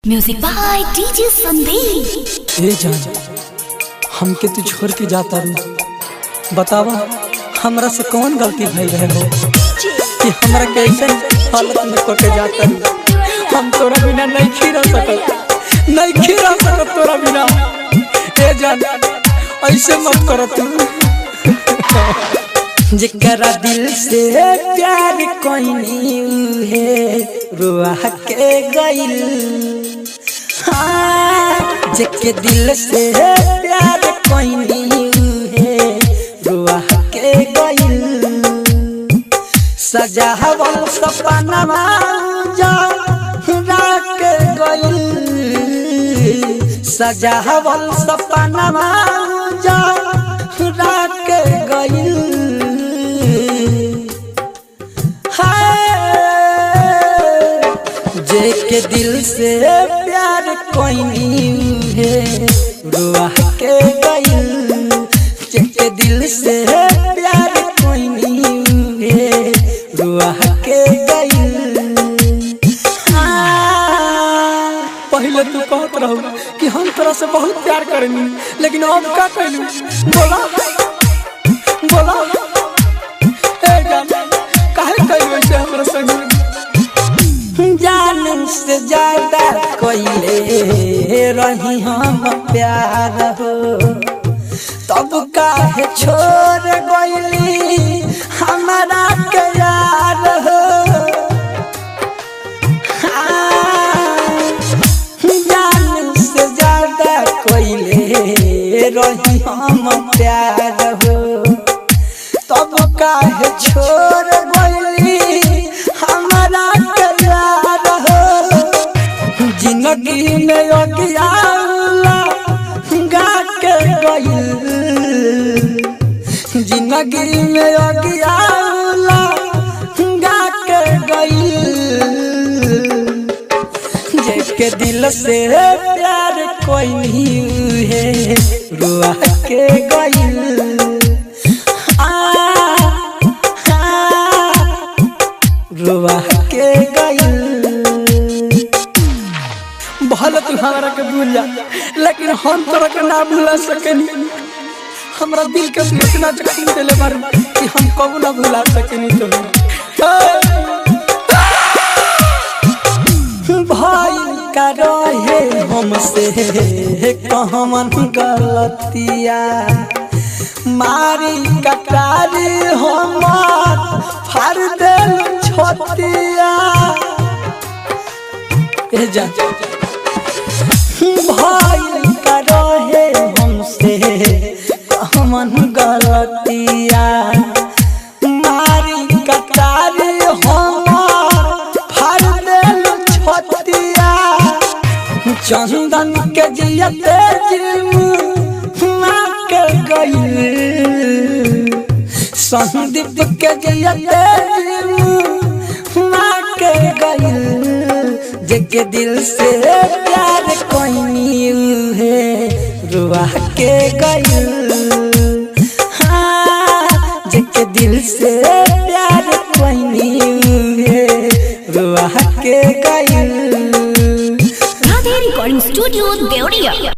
Music by DJ Sandeep. ए जान, हमके तू छोड़ के जाता रू, बतावा हमरा से कौन गलती भई रहे हो कि हमरा कैसे हालत में करके जाता रू। हम तोरा बिना नहीं खीरा सकत तोरा बिना। ए जान, ऐसे मत कर तू। जिकरा दिल से प्यार कोई है रुआ के गइल। हाँ, जिके दिल से प्यार कोई है रुआ के गइल। सजावल सपना जा के गइल। सजावल सपना जा के गइल। जेके दिल से प्यार कोई है रुआ के गइल। जेके दिल से प्यार कोई है रुआ के गइल। पहले तू कहत रहू कि हम तोरा से बहुत प्यार करेनी, लेकिन अब का कहलू? बोला बोला ए जान, काहे कहलू ऐसे हमरा संग? जान से ज्यादा कोइले रही हम प्यार हो, तब काहे छोड़ गइली हमारा के यार हो। जान से ज्यादा कोइले रही हम प्यार हो, तब काहे छोड़ गइली हमारा के यार हो। जिंदगी में अगियाला गा के गइल। जिंदगी में अगियाला गा के गइल। जेके दिल से प्यार कोई नहीं है रुआ के गइल। रुआ के गइल। भले तू हमरा के भूल जा, लेकिन हम तोरा के ना भूला सकेनी। हमरा दिल के इतना जख्म देले बारू कि हम कबो ना भुला सकेनी तुम्हें। भाई का रहे हमसे कहमन गलतिया, मारी कटारी हमार फाड़ देल छोतिया। ए जा भाई का रहे हमसे कहमन गलतिया, मारी कटारी हमार फाड़ देल छोतिया। चंदन के जियते माँ के गइल। संदीप के जियते माँ के गइल। जेके दिल से प्यार कोई है रुआ के गइल। हाँ, जेके दिल से प्यार कोई है रुआ के गइल। Radhe recording studio Deoria.